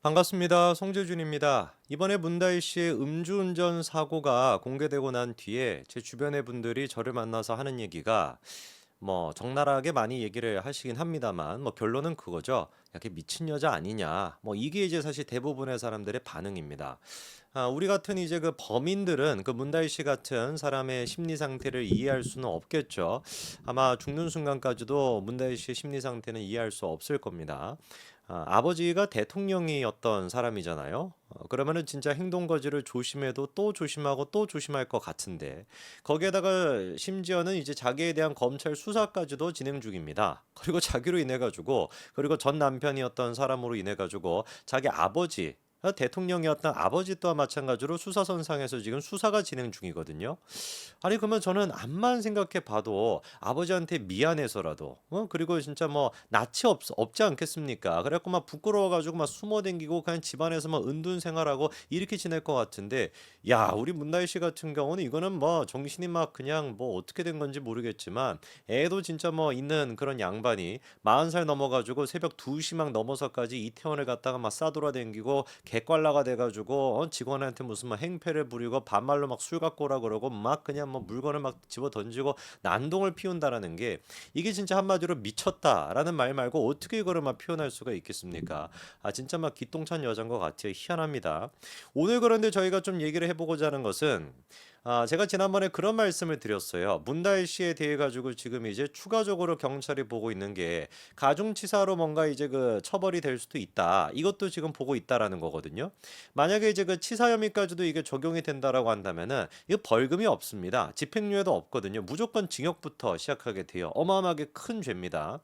반갑습니다. 송재준입니다. 이번에 문다희 씨의 음주운전 사고가 공개되고 난 뒤에 제 주변의 분들이 저를 만나서 하는 얘기가 적나라하게 많이 얘기를 하시긴 합니다만 결론은 그거죠. 야, 걔 미친 여자 아니냐. 이게 이제 사실 대부분의 사람들의 반응입니다. 우리 같은 이제 그 범인들은 그 문다희 씨 같은 사람의 심리 상태를 이해할 수는 없겠죠. 아마 죽는 순간까지도 문다희 씨의 심리 상태는 이해할 수 없을 겁니다. 아버지가 대통령이었던 사람이잖아요. 그러면은 진짜 행동 거지를 조심해도 또 조심하고 또 조심할 것 같은데 거기에다가 심지어는 이제 자기에 대한 검찰 수사까지도 진행 중입니다. 그리고 자기로 인해 가지고 그리고 전 남편이었던 사람으로 인해 가지고 자기 아버지 대통령이었던 아버지 또한 마찬가지로 수사선상에서 지금 수사가 진행 중이거든요. 아니 그러면 저는 암만 생각해 봐도 아버지한테 미안해서라도 그리고 진짜 뭐 낯이 없지 않겠습니까? 그래갖고 막 부끄러워가지고 막 숨어 댕기고 그냥 집안에서 막 은둔 생활하고 이렇게 지낼 것 같은데 야 우리 문나희 씨 같은 경우는 이거는 뭐 정신이 막 그냥 뭐 어떻게 된 건지 모르겠지만 애도 진짜 뭐 있는 그런 양반이 40살 넘어가지고 새벽 2시 막 넘어서까지 이태원을 갔다가 막 싸돌아댕기고 개꽐라가 돼가지고 직원한테 무슨 막 행패를 부리고 반말로 막 술 갖고 오라 그러고 막 그냥 뭐 물건을 막 집어 던지고 난동을 피운다라는 게 이게 진짜 한마디로 미쳤다라는 말 말고 어떻게 이거를 막 표현할 수가 있겠습니까? 진짜 막 기똥찬 여자인 것 같아요. 희한합니다. 오늘 그런데 저희가 좀 얘기를 해보고자 하는 것은 제가 지난번에 그런 말씀을 드렸어요. 문다혜 씨에 대해 가지고 지금 이제 추가적으로 경찰이 보고 있는 게 가중치사로 뭔가 이제 그 처벌이 될 수도 있다. 이것도 지금 보고 있다라는 거거든요. 만약에 이제 그 치사 혐의까지도 이게 적용이 된다라고 한다면은 이거 벌금이 없습니다. 집행유예도 없거든요. 무조건 징역부터 시작하게 돼요. 어마어마하게 큰 죄입니다.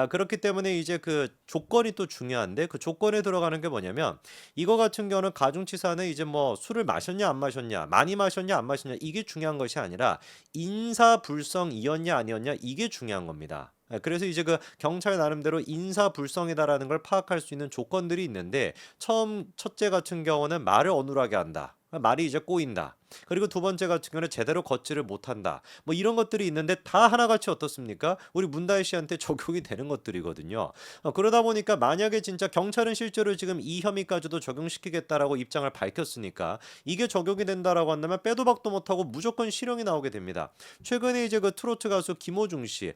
그렇기 때문에 이제 그 조건이 또 중요한데 그 조건에 들어가는 게 뭐냐면 이거 같은 경우는 가중치사는 이제 뭐 술을 마셨냐 안 마셨냐 많이 마셨냐 안 마셨냐 이게 중요한 것이 아니라 인사불성이었냐 아니었냐 이게 중요한 겁니다. 그래서 이제 그 경찰 나름대로 인사불성이다라는 걸 파악할 수 있는 조건들이 있는데 처음 첫째 같은 경우는 말을 어눌하게 한다. 말이 이제 꼬인다. 그리고 두 번째 같은 경우는 제대로 걷지를 못한다. 뭐 이런 것들이 있는데 다 하나같이 어떻습니까? 우리 문다혜 씨한테 적용이 되는 것들이거든요. 그러다 보니까 만약에 진짜 경찰은 실제로 지금 이 혐의까지도 적용시키겠다라고 입장을 밝혔으니까 이게 적용이 된다라고 한다면 빼도 박도 못하고 무조건 실형이 나오게 됩니다. 최근에 이제 그 트로트 가수 김호중 씨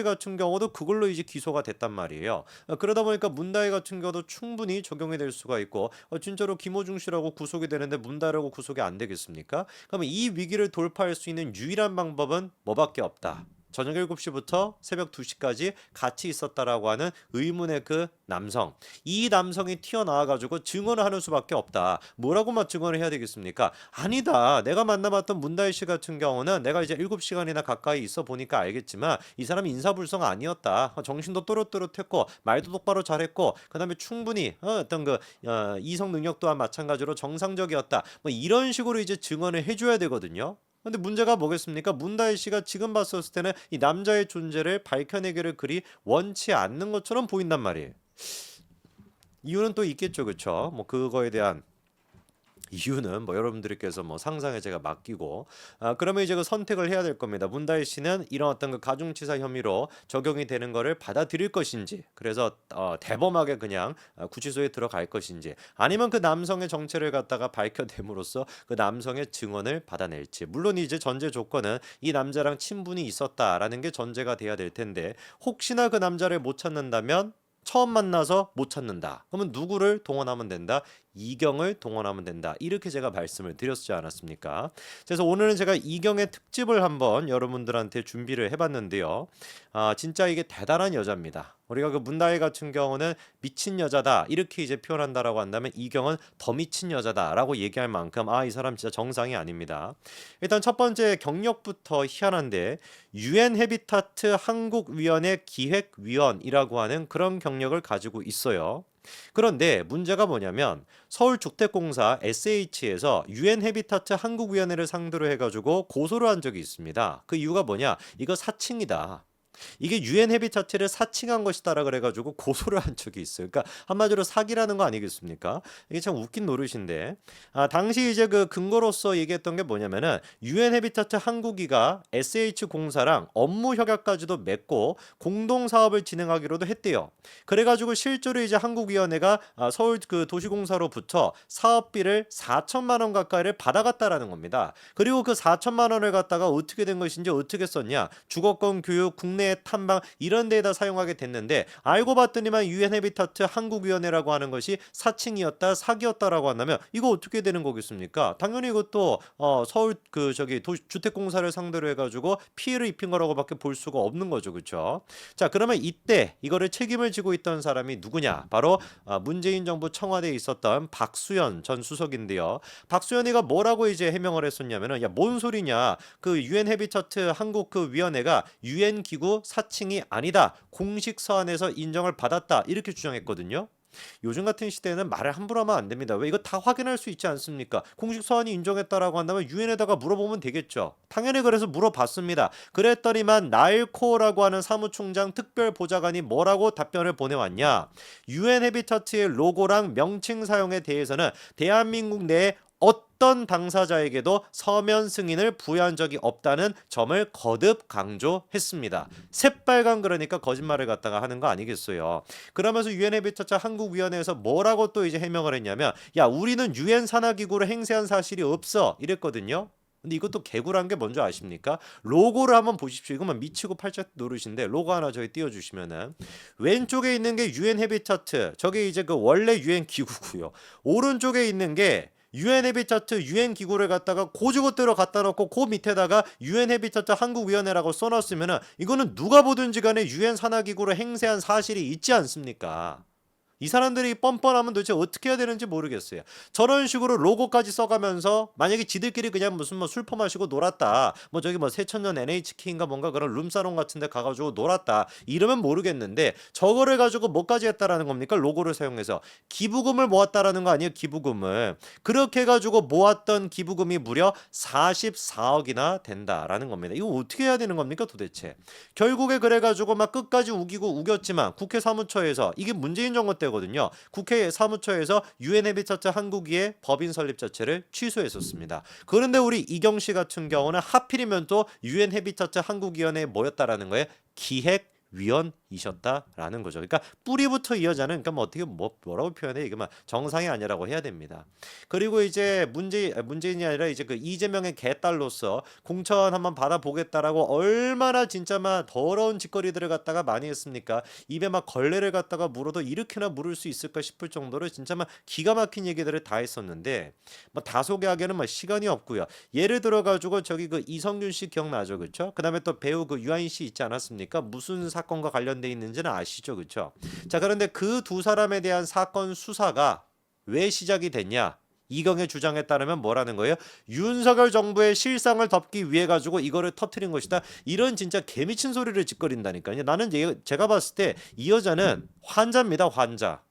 같은 경우도 그걸로 이제 기소가 됐단 말이에요. 그러다 보니까 문다혜 같은 경우도 충분히 적용이 될 수가 있고 진짜로 김호중 씨라고 구속이 되는데 문다혜라고 구속이 안 되겠습니까? 그러면 이 위기를 돌파할 수 있는 유일한 방법은 뭐밖에 없다. 저녁 7시부터 새벽 2시까지 같이 있었다라고 하는 의문의 그 남성. 이 남성이 튀어나와 가지고 증언을 하는 수밖에 없다. 뭐라고 막 증언을 해야 되겠습니까? 아니다. 내가 만나봤던 문다혜 씨 같은 경우는 내가 이제 7시간이나 가까이 있어 보니까 알겠지만 이 사람이 인사불성 아니었다. 정신도 또렷또렷했고 말도 똑바로 잘했고 그다음에 충분히 어떤 그 이성 능력 또한 마찬가지로 정상적이었다. 뭐 이런 식으로 이제 증언을 해줘야 되거든요. 근데 문제가 뭐겠습니까? 문다혜 씨가 지금 봤었을 때는 이 남자의 존재를 밝혀내기를 그리 원치 않는 것처럼 보인단 말이에요. 이유는 또 있겠죠, 그렇죠? 뭐 그거에 대한 이유는 뭐 여러분들께서 뭐 상상에 제가 맡기고 그러면 이제 그 선택을 해야 될 겁니다. 문다혜 씨는 이런 어떤 그 가중치사 혐의로 적용이 되는 거를 받아들일 것인지 그래서 대범하게 그냥 구치소에 들어갈 것인지 아니면 그 남성의 정체를 갖다가 밝혀냄으로써 그 남성의 증언을 받아낼지 물론 이제 전제 조건은 이 남자랑 친분이 있었다라는 게 전제가 돼야 될 텐데 혹시나 그 남자를 못 찾는다면 처음 만나서 못 찾는다. 그러면 누구를 동원하면 된다? 이경을 동원하면 된다. 이렇게 제가 말씀을 드렸지 않았습니까? 그래서 오늘은 제가 이경의 특집을 한번 여러분들한테 준비를 해봤는데요. 진짜 이게 대단한 여자입니다. 우리가 그 문다혜 같은 경우는 미친 여자다 이렇게 이제 표현한다라고 한다면 이경은 더 미친 여자다라고 얘기할 만큼 이 사람 진짜 정상이 아닙니다. 일단 첫 번째 경력부터 희한한데 유엔 헤비타트 한국위원회 기획위원이라고 하는 그런 경력을 가지고 있어요. 그런데 문제가 뭐냐면 서울주택공사 SH에서 유엔 헤비타트 한국위원회를 상대로 해가지고 고소를 한 적이 있습니다. 그 이유가 뭐냐? 이거 사칭이다. 이게 유엔 헤비타트를 사칭한 것이다라 그래가지고 고소를 한 적이 있어요. 그러니까 한마디로 사기라는 거 아니겠습니까? 이게 참 웃긴 노릇인데, 당시 이제 그 근거로서 얘기했던 게 뭐냐면은 유엔 헤비타트 한국이가 SH공사랑 업무 협약까지도 맺고 공동 사업을 진행하기로도 했대요. 그래가지고 실제로 이제 한국위원회가 서울 그 도시공사로부터 사업비를 4천만 원 가까이를 받아갔다라는 겁니다. 그리고 그 4천만 원을 갖다가 어떻게 된 것인지 어떻게 썼냐? 주거권 교육, 국내 탐방 이런 데에다 사용하게 됐는데 알고 봤더니만 유엔 헤비타트 한국위원회라고 하는 것이 사칭이었다, 사기였다라고 한다면 이거 어떻게 되는 거겠습니까? 당연히 이것도 서울 그 저기 주택공사를 상대로 해가지고 피해를 입힌 거라고밖에 볼 수가 없는 거죠, 그렇죠? 자, 그러면 이때 이거를 책임을 지고 있던 사람이 누구냐? 바로 문재인 정부 청와대에 있었던 박수현 전 수석인데요. 박수현이가 뭐라고 이제 해명을 했었냐면은 야, 뭔 소리냐? 그 유엔 헤비타트 한국 그 위원회가 유엔 기구 사칭이 아니다. 공식 서한에서 인정을 받았다. 이렇게 주장했거든요. 요즘 같은 시대에는 말을 함부로 하면 안 됩니다. 왜 이거 다 확인할 수 있지 않습니까? 공식 서한이 인정했다라고 한다면 유엔에다가 물어보면 되겠죠. 당연히 그래서 물어봤습니다. 그랬더니만 나일코라고 하는 사무총장 특별보좌관이 뭐라고 답변을 보내왔냐? 유엔 헤비타트의 로고랑 명칭 사용에 대해서는 대한민국 내에 어떤 당사자에게도 서면 승인을 부여한 적이 없다는 점을 거듭 강조했습니다. 새빨간 그러니까 거짓말을 갖다가 하는 거 아니겠어요. 그러면서 유엔 헤비타트 한국위원회에서 뭐라고 또 이제 해명을 했냐면 야 우리는 유엔 산하기구로 행세한 사실이 없어 이랬거든요. 근데 이것도 개구란 게 뭔지 아십니까? 로고를 한번 보십시오. 이거만 미치고 팔짝 노릇인데 로고 하나 저희 띄워주시면은 왼쪽에 있는 게 유엔 헤비타트 저게 이제 그 원래 유엔 기구고요. 오른쪽에 있는 게 유엔 헤비타트 유엔 기구를 갖다가 고지고대로 갖다 놓고 그 밑에다가 유엔 헤비타트 한국위원회라고 써놨으면은 이거는 누가 보든지 간에 유엔 산하기구로 행세한 사실이 있지 않습니까? 이 사람들이 뻔뻔하면 도대체 어떻게 해야 되는지 모르겠어요. 저런 식으로 로고까지 써가면서 만약에 지들끼리 그냥 무슨 뭐 술 퍼마시고 놀았다. 뭐 저기 뭐 새천년 NHK인가 뭔가 그런 룸사롱 같은 데 가가지고 놀았다. 이러면 모르겠는데 저거를 가지고 뭐까지 했다라는 겁니까? 로고를 사용해서. 기부금을 모았다라는 거 아니에요? 기부금을. 그렇게 해가지고 모았던 기부금이 무려 44억이나 된다라는 겁니다. 이거 어떻게 해야 되는 겁니까 도대체? 결국에 그래가지고 막 끝까지 우기고 우겼지만 국회 사무처에서 이게 문재인 정부 때 거든요. 국회 사무처에서 유엔 헤비타트 한국위의 법인 설립 자체를 취소했었습니다. 그런데 우리 이경 씨 같은 경우는 하필이면 또 유엔 헤비타트 한국위원회에 모였다라는 거에 기획위원이셨다라는 거죠. 그러니까 뿌리부터 이어자는 그러니까 뭐 어떻게 뭐라고 표현해 이게 막 정상이 아니라고 해야 됩니다. 그리고 이제 문재인이 아니라 이제 그 이재명의 개딸로서 공천 한번 받아보겠다라고 얼마나 진짜 막 더러운 짓거리들을 갖다가 많이 했습니까? 입에 막 걸레를 갖다가 물어도 이렇게나 물을 수 있을까 싶을 정도로 진짜 막 기가 막힌 얘기들을 다 했었는데 뭐 다 소개하기에는 뭐 시간이 없고요. 예를 들어 가지고 저기 그 이성균 씨 기억나죠, 그렇죠? 그다음에 또 배우 그 유아인 씨 있지 않았습니까? 무슨 사건과 관련돼 있는지는 아시죠, 그렇죠? 자, 그런데 그 두 사람에 대한 사건 수사가 왜 시작이 됐냐? 이경의 주장에 따르면 뭐라는 거예요? 윤석열 정부의 실상을 덮기 위해 가지고 이거를 터트린 것이다. 이런 진짜 개미친 소리를 짓거린다니까요. 나는 제가 봤을 때 이 여자는 환자입니다, 환자.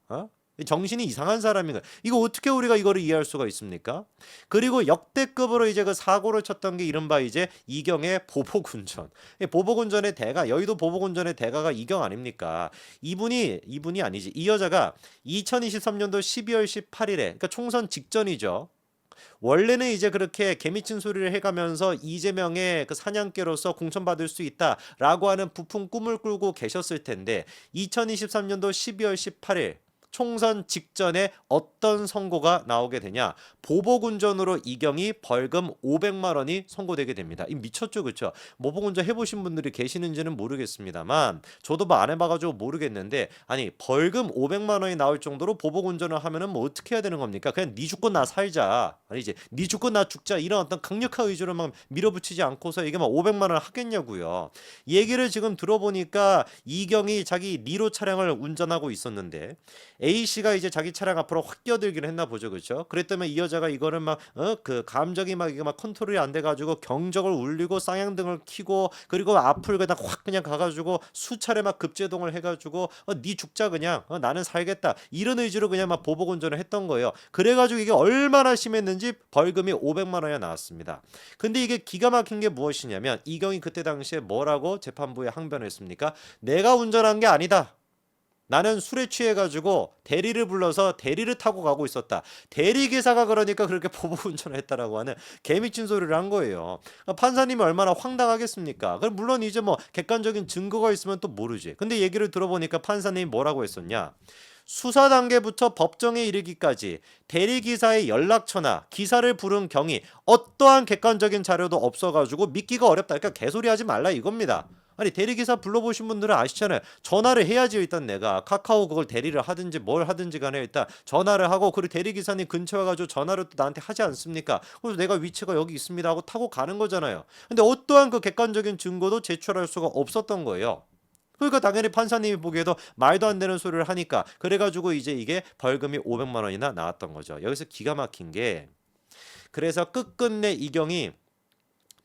정신이 이상한 사람인가? 이거 어떻게 우리가 이거를 이해할 수가 있습니까? 그리고 역대급으로 이제 그 사고를 쳤던 게 이른바 이제 이경의 보복운전. 보복운전의 대가 여의도 보복운전의 대가가 이경 아닙니까? 이분이 아니지. 이 여자가 2023년도 12월 18일에 그러니까 총선 직전이죠. 원래는 이제 그렇게 개미친 소리를 해가면서 이재명의 그 사냥개로서 공천받을 수 있다라고 하는 부푼 꿈을 꾸고 계셨을 텐데 2023년도 12월 18일 총선 직전에 어떤 선고가 나오게 되냐? 보복운전으로 이경이 벌금 500만 원이 선고되게 됩니다. 이 미쳤죠, 그렇죠? 보복운전 해보신 분들이 계시는지는 모르겠습니다만 저도 뭐 안 해봐가지고 모르겠는데 아니 벌금 500만 원이 나올 정도로 보복운전을 하면은 뭐 어떻게 해야 되는 겁니까? 그냥 네 죽고 나 살자, 아니지 네 죽고 나 죽자 이런 어떤 강력한 의지로 막 밀어붙이지 않고서 이게 막 500만 원 하겠냐고요. 얘기를 지금 들어보니까 이경이 자기 니로 차량을 운전하고 있었는데 A씨가 이제 자기 차량 앞으로 확 끼어들기를 했나 보죠. 그렇죠? 그랬더니 이 여자가 이거를 막 그 감정이 막 이게 막 컨트롤이 안 돼 가지고 경적을 울리고 쌍향등을 켜고 그리고 앞을 그냥 확 그냥 가 가지고 수차례 막 급제동을 해 가지고 네 죽자 그냥 나는 살겠다. 이런 의지로 그냥 막 보복 운전을 했던 거예요. 그래 가지고 이게 얼마나 심했는지 벌금이 500만 원이 나왔습니다. 근데 이게 기가 막힌 게 무엇이냐면 이경이 그때 당시에 뭐라고 재판부에 항변했습니까? 내가 운전한 게 아니다. 나는 술에 취해가지고 대리를 불러서 대리를 타고 가고 있었다. 대리기사가 그러니까 그렇게 보복 운전을 했다라고 하는 개미친 소리를 한 거예요. 판사님이 얼마나 황당하겠습니까? 그럼 물론 이제 뭐 객관적인 증거가 있으면 또 모르지. 근데 얘기를 들어보니까 판사님이 뭐라고 했었냐? 수사 단계부터 법정에 이르기까지 대리기사의 연락처나 기사를 부른 경위 어떠한 객관적인 자료도 없어가지고 믿기가 어렵다. 그러니까 개소리하지 말라 이겁니다. 아니 대리기사 불러보신 분들은 아시잖아요. 전화를 해야지 일단 내가 카카오 그걸 대리를 하든지 뭘 하든지 간에 일단 전화를 하고 그리고 대리기사님 근처에 가지고 전화를 또 나한테 하지 않습니까? 그래서 내가 위치가 여기 있습니다 하고 타고 가는 거잖아요. 근데 어떠한 그 객관적인 증거도 제출할 수가 없었던 거예요. 그러니까 당연히 판사님이 보기에도 말도 안 되는 소리를 하니까 그래가지고 이제 이게 벌금이 500만 원이나 나왔던 거죠. 여기서 기가 막힌 게 그래서 끝끝내 이경이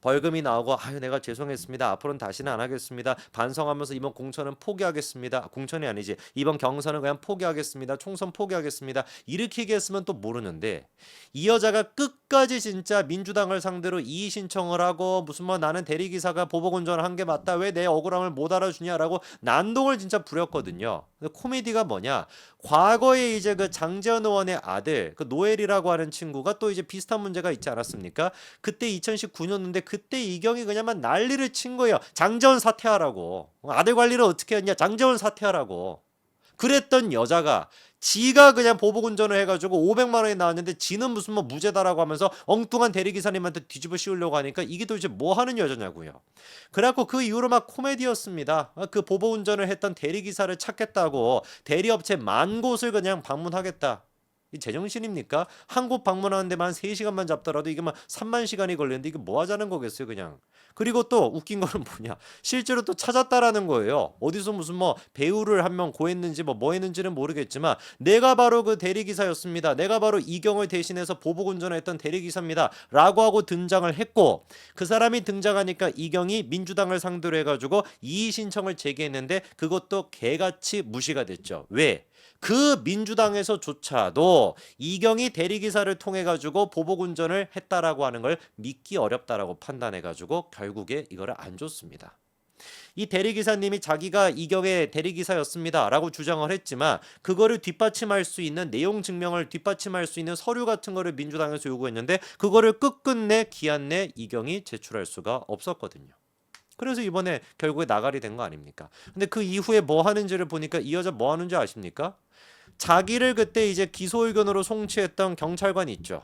벌금이 나오고 아유 내가 죄송했습니다. 앞으로는 다시는 안 하겠습니다. 반성하면서 이번 공천은 포기하겠습니다. 공천이 아니지. 이번 경선은 그냥 포기하겠습니다. 총선 포기하겠습니다. 이렇게 얘기했으면 또 모르는데 이 여자가 끝까지 진짜 민주당을 상대로 이의 신청을 하고 무슨 뭐 나는 대리기사가 보복운전을 한 게 맞다. 왜 내 억울함을 못 알아주냐라고 난동을 진짜 부렸거든요. 근데 코미디가 뭐냐? 과거에 이제 그 장재현 의원의 아들 그 노엘이라고 하는 친구가 또 이제 비슷한 문제가 있지 않았습니까? 그때 2019년인데 그때 이경이 그냥만 난리를 친 거예요. 장재원 사퇴하라고. 아들 관리를 어떻게 했냐? 장재원 사퇴하라고. 그랬던 여자가 지가 그냥 보복운전을 해가지고 500만 원이 나왔는데 지는 무슨 뭐 무죄다라고 하면서 엉뚱한 대리기사님한테 뒤집어 씌우려고 하니까 이게 도대체 뭐 하는 여자냐고요. 그래갖고 그 이후로 막 코미디였습니다. 그 보복운전을 했던 대리기사를 찾겠다고 대리업체 만 곳을 그냥 방문하겠다. 이 제정신입니까? 한 곳 방문하는 데만 3시간만 잡더라도 이게 막 3만 시간이 걸리는데 이게 뭐 하자는 거겠어요 그냥. 그리고 또 웃긴 거는 뭐냐 실제로 또 찾았다라는 거예요. 어디서 무슨 뭐 배우를 한 명 고했는지 뭐 했는지는 모르겠지만 내가 바로 그 대리기사였습니다. 내가 바로 이경을 대신해서 보복운전했던 대리기사입니다 라고 하고 등장을 했고 그 사람이 등장하니까 이경이 민주당을 상대로 해가지고 이의 신청을 제기했는데 그것도 개같이 무시가 됐죠. 왜? 그 민주당에서조차도 이경이 대리기사를 통해 가지고 보복운전을 했다라고 하는 걸 믿기 어렵다라고 판단해 가지고 결국에 이거를 안 줬습니다. 이 대리기사님이 자기가 이경의 대리기사였습니다라고 주장을 했지만 그거를 뒷받침할 수 있는 내용 증명을 뒷받침할 수 있는 서류 같은 거를 민주당에서 요구했는데 그거를 끝끝내 기한 내 이경이 제출할 수가 없었거든요. 그래서 이번에 결국에 나가리 된 거 아닙니까? 근데 그 이후에 뭐 하는지를 보니까 이 여자 뭐 하는지 아십니까? 자기를 그때 이제 기소 의견으로 송치했던 경찰관 있죠.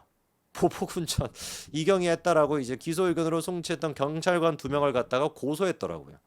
보복운전 이경이 했다라고 이제 기소 의견으로 송치했던 경찰관 2명을 갖다가 고소했더라고요.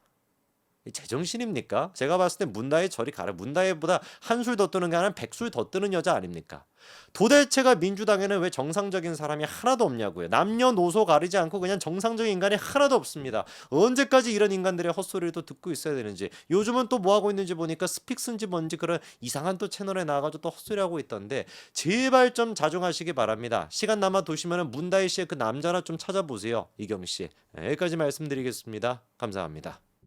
제정신입니까? 제가 봤을 때 문다혜 저리 가라. 문다혜보다 한술 더 뜨는 게 아니라 100술 더 뜨는 여자 아닙니까? 도대체가 민주당에는 왜 정상적인 사람이 하나도 없냐고요. 남녀노소 가리지 않고 그냥 정상적인 인간이 하나도 없습니다. 언제까지 이런 인간들의 헛소리를 또 듣고 있어야 되는지. 요즘은 또 뭐 하고 있는지 보니까 스픽스인지 뭔지 그런 이상한 또 채널에 나와가지고 또 헛소리하고 있던데 제발 좀 자중하시기 바랍니다. 시간 남아 도시면은 문다혜 씨의 그 남자나 좀 찾아보세요. 이경 씨. 네, 여기까지 말씀드리겠습니다. 감사합니다.